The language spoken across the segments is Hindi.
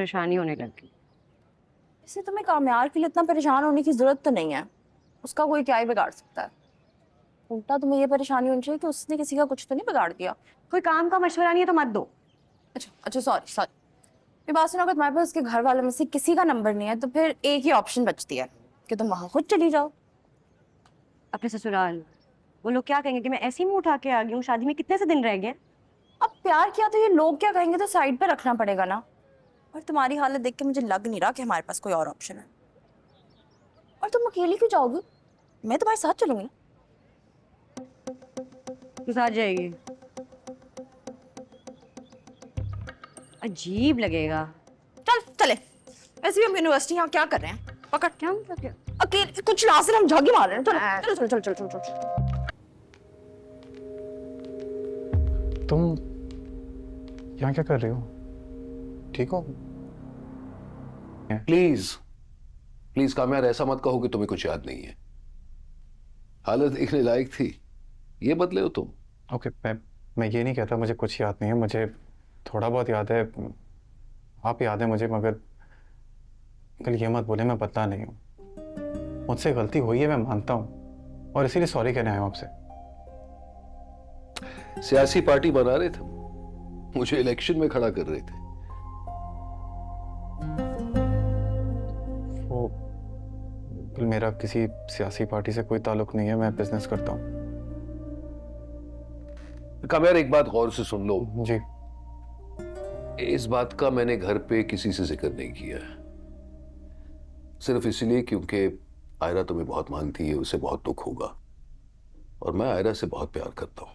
परेशानी होने लगी। इससे तुम्हें कामयार के लिए इतना परेशान होने की जरूरत तो नहीं है। उसका कोई क्या ही बिगाड़ सकता है। उल्टा तुम्हें ये परेशानी होनी चाहिए कि उसने किसी का कुछ तो नहीं बिगाड़ दिया। कोई काम का मशवरा नहीं है तो मत दो। अच्छा अच्छा, सॉरी सॉरी। ये बात सुनो, अगर तुम्हारे पास उसके घर वालों में से किसी का नंबर नहीं है तो फिर एक ही ऑप्शन बचती है कि तुम वहां खुद चली जाओ। अपने ससुराल वो लोग क्या कहेंगे कि मैं ऐसे ही मुंह उठा के आ गई हूँ, शादी में कितने से दिन रह गए। अब प्यार किया तो ये लोग क्या कहेंगे तो साइड पे रखना पड़ेगा ना। और तुम्हारी हालत देख के मुझे लग नहीं रहा कि हमारे पास कोई और ऑप्शन है। और तुम अकेली क्यों जाओगी? मैं तुम्हारे साथ चलूंगी ना। तू साथ जाएगी? अजीब लगेगा। चल चले। वैसे भी हम यूनिवर्सिटी यहाँ क्या कर रहे हैं? पकड़। क्या मतलब क्या? अकेले कुछ लास्ट हम झागी मार रहे हैं। चलो चलो चलो चलो चलो चलो। तुम यहाँ क्या कर रही हो? ठीक हो? प्लीज प्लीज कामयार, ऐसा मत कहो कि तुम्हें कुछ याद नहीं है। हालत देखने लायक थी, ये बदले हो तुम। ओके, मैं ये नहीं कहता मुझे कुछ याद नहीं है। मुझे थोड़ा बहुत याद है। आप याद है मुझे, मगर कल ये मत बोले मैं बदला नहीं हूँ। मुझसे गलती हुई है, मैं मानता हूँ, और इसीलिए सॉरी कहने आया हूँ आपसे। सियासी पार्टी बना रहे थे, मुझे इलेक्शन में खड़ा कर रहे थे। वो मेरा किसी सियासी पार्टी से कोई ताल्लुक नहीं है। मैं बिजनेस करता हूँ। कामयार, एक बात गौर से सुन लो। जी। इस बात का मैंने घर पे किसी से जिक्र नहीं किया, सिर्फ इसलिए क्योंकि आयरा तुम्हें बहुत मानती है, उसे बहुत दुख होगा, और मैं आयरा से बहुत प्यार करता हूं।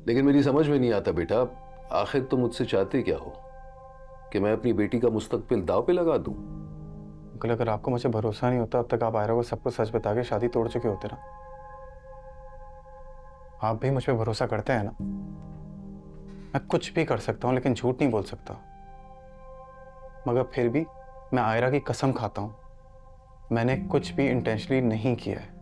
लेकिन मेरी समझ में नहीं आता बेटा, आखिर तुम मुझसे चाहते क्या हो? कि मैं अपनी बेटी का मुस्तकबिल दांव पे लगा दूं? अंकल, अगर आपको मुझे भरोसा नहीं होता, अब तक आप आयरा को सब कुछ सच बता के शादी तोड़ चुके होते ना। आप भी मुझ पर भरोसा करते हैं ना। मैं कुछ भी कर सकता हूं लेकिन झूठ नहीं बोल सकता। मगर फिर भी मैं आयरा की कसम खाता हूं, मैंने कुछ भी इंटेंशनली नहीं किया है।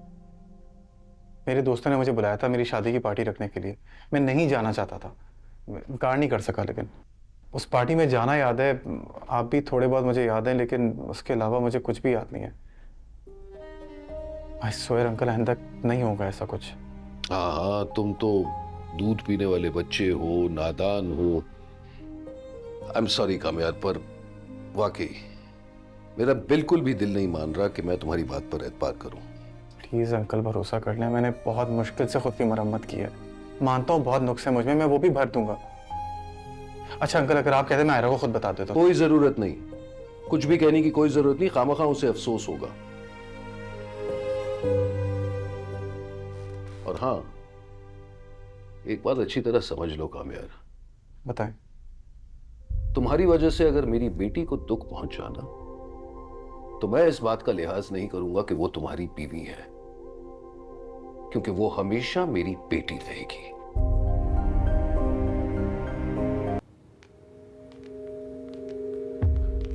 मेरे दोस्तों ने मुझे बुलाया था मेरी शादी की पार्टी रखने के लिए। मैं नहीं जाना चाहता था, इनकार नहीं कर सका। लेकिन उस पार्टी में जाना याद है, आप भी थोड़े बहुत मुझे याद है, लेकिन उसके अलावा मुझे कुछ भी याद नहीं है। आई स्वेयर अंकल, आइंदा नहीं होगा ऐसा कुछ। हाँ हाँ, तुम तो दूध पीने वाले बच्चे हो, नादान हो। आई एम सॉरी कामयार, पर वाकई मेरा बिल्कुल भी दिल नहीं मान रहा कि मैं तुम्हारी बात पर एतबार करूं। प्लीज अंकल, भरोसा कर लें। मैंने बहुत मुश्किल से खुद की मरम्मत की है। मानता हूँ बहुत नुक्स है मुझ में, मैं वो भी भर दूंगा। अच्छा अंकल, अगर आप कहते मैं आयरा को खुद बता देता। कोई जरूरत नहीं, कुछ भी कहने की कोई जरूरत नहीं, खामखा उसे अफसोस होगा। और हाँ, एक बात अच्छी तरह समझ लो कामयार, बताएं। तुम्हारी वजह से अगर मेरी बेटी को दुख पहुंचा ना, तो मैं इस बात का लिहाज नहीं करूंगा कि वो तुम्हारी बीवी है, क्योंकि वो हमेशा मेरी बेटी रहेगी।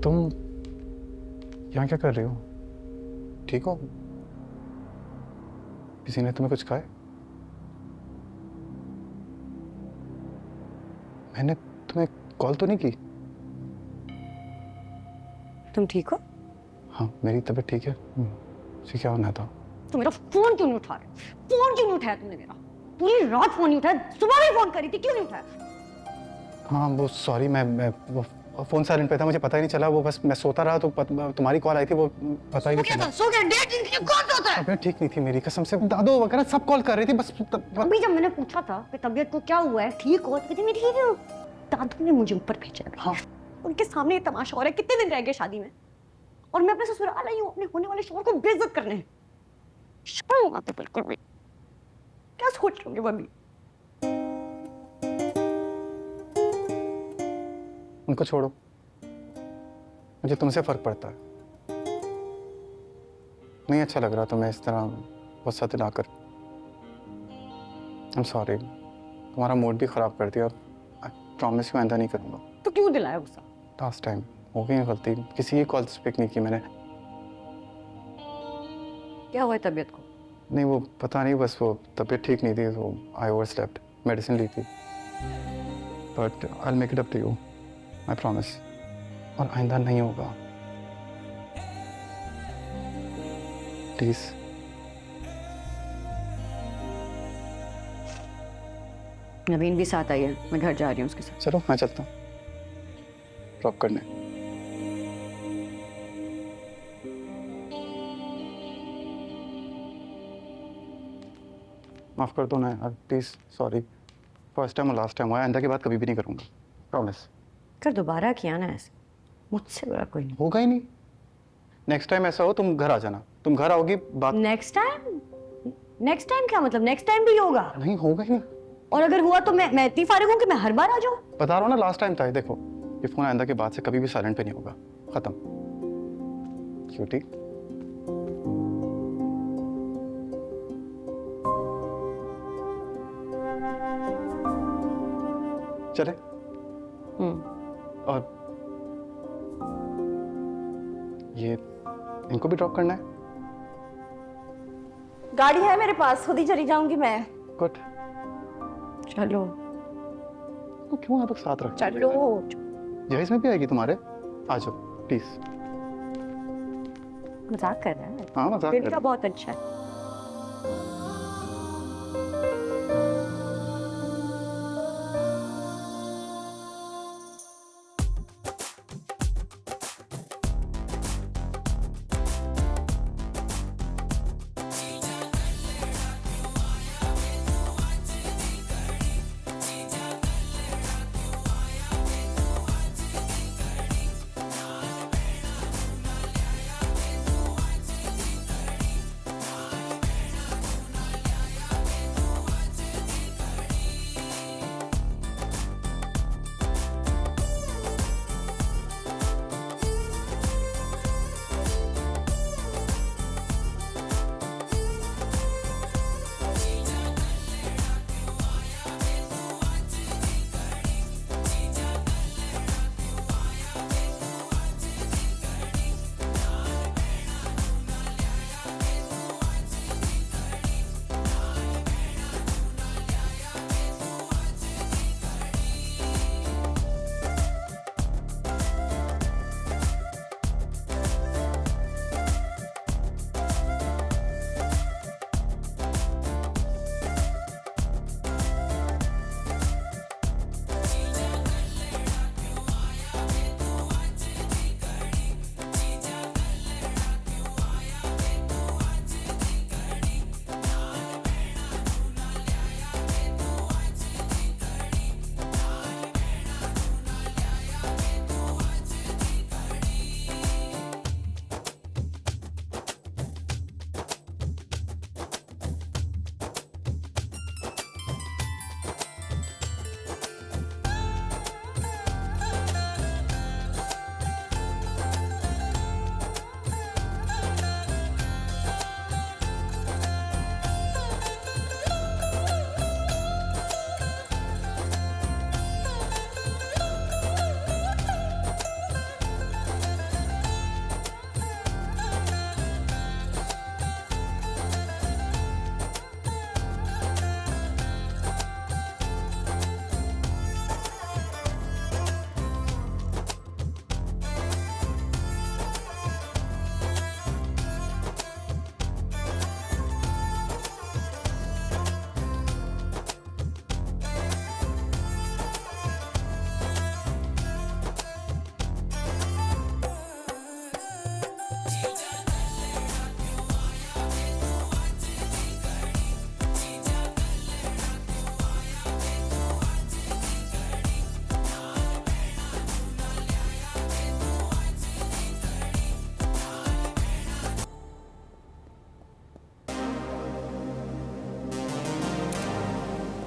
तुम यहाँ क्या कर रही हो? ठीक हो? किसी ने तुम्हें कुछ कहा है? मैंने तुम्हें कॉल तो नहीं की? तुम ठीक हो? हाँ, मेरी तबीयत ठीक है। उसे क्या होना था? तो मेरा फोन क्यों नहीं उठा रहे? फोन क्यों नहीं उठाया तुमने मेरा? पूरी रात फोन नहीं उठाया, सुबह भी फोन करी थी, क्यों नहीं उठाया? हाँ वो सॉरी, मैं वो फोन साइलेंट पे था, मुझे पता ही नहीं चला। वो बस मैं सोता रहा तो तुम्हारी कॉल आई थी, वो पता ही नहीं चला। सो गया, डेट दिन के लिए कौन सोता है? तबीयत ठीक नहीं थी मेरी, कसम से। दादू वगैरह सब कॉल कर रही थी, बस अभी जब मैंने पूछा था कि तबीयत को क्या हुआ है, ठीक हो? तो कहती मैं ठीक हूँ। दादू ने मुझे ऊपर भेजा है। हाँ। उनके सामने ये तमाशा हो रहा है, कितने दिन रह गए शादी में, और मैं अपने ससुराल आई हूँ अपने होने वाले शौहर को बेइज्जत करने। शर्म आती बिल्कुल भी। क्या सोच रही होंगे भाभी? उनको छोड़ो, मुझे तुमसे फर्क पड़ता है। नहीं अच्छा लग रहा तुम्हें इस तरह गुस्सा दिलाकर। आई एम सॉरी, तुम्हारा मूड भी खराब कर दिया। आई प्रॉमिस यू आइंदा नहीं करूँगा। तो क्यों दिलाया गुस्सा? लास्ट टाइम हो गई गलती, किसी की कॉल पिक नहीं की मैंने। क्या हुआ है तबीयत को? नहीं वो पता नहीं, बस वो तबीयत ठीक नहीं थी, तो आई ओवर स्लेप्ट, मेडिसिन ली थी। But I will make it up to you. I promise. और आइंदा नहीं होगा, प्लीज। नवीन भी साथ आई है, मैं घर जा रही हूँ उसके साथ। चलो मैं चलता हूँ ड्रॉप करने। माफ कर दो ना यार, प्लीज। सॉरी, फर्स्ट टाइम और लास्ट टाइम हुआ, आइंदा की बात कभी भी नहीं करूंगा, प्रॉमिस। कर दोबारा किया ना ऐसे, मुझसे बड़ा कोई नहीं। होगा ही नहीं। नेक्स्ट टाइम ऐसा हो तुम घर आ जाना, तुम घर आओगी बात। Next time? नेक्स्ट टाइम क्या मतलब? नेक्स्ट टाइम भी होगा? नहीं होगा ही नहीं। और अगर हुआ तो मैं इतनी फारिग हूँ कि मैं हर बार आ जाऊँ? बता रहा हूँ ना, लास्ट टाइम था ये। देखो ये फोन आइंदा के बाद से कभी भी साइलेंट पे नहीं होगा, खत्म। क्यूटी। चले। और ये इनको भी ड्रॉप करना है? गाड़ी है मेरे पास, खुद ही चली जाऊंगी मैं। गुड। चलो तो क्यों यहाँ तक साथ रख? चलो। जहेज में भी आएगी तुम्हारे? आ जाओ प्लीज। मजाक कर रहा है? हाँ मजाक दिल कर का रहा बहुत अच्छा है।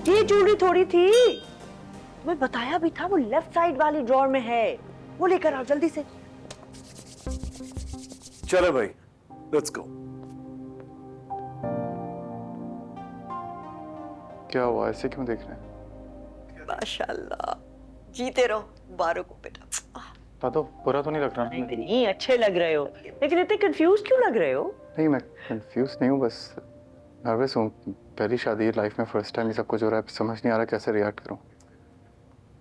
ये ज्वेलरी थोड़ी थी, तुम्हें बताया भी था वो लेफ्ट साइड वाली ड्रॉर में है, वो लेकर आओ जल्दी से। चलो भाई, लेट्स गो। क्या हुआ, ऐसे क्यों देख रहे हैं? माशाल्लाह, जीते रहो, मुबारक हो बेटा। तो बुरा तो नहीं लग रहा ना? नहीं, अच्छे लग रहे हो, लेकिन इतने कंफ्यूज क्यों लग रहे हो? नहीं मैं कंफ्यूज नहीं हूँ, बस नर्वस हूँ। पहली शादी है लाइफ में, फर्स्ट टाइम ये सब कुछ हो रहा है, समझ नहीं आ रहा कैसे रिएक्ट करूँ।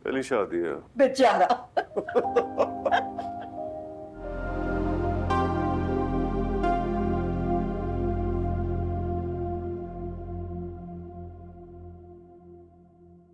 पहली शादी है। बेचारा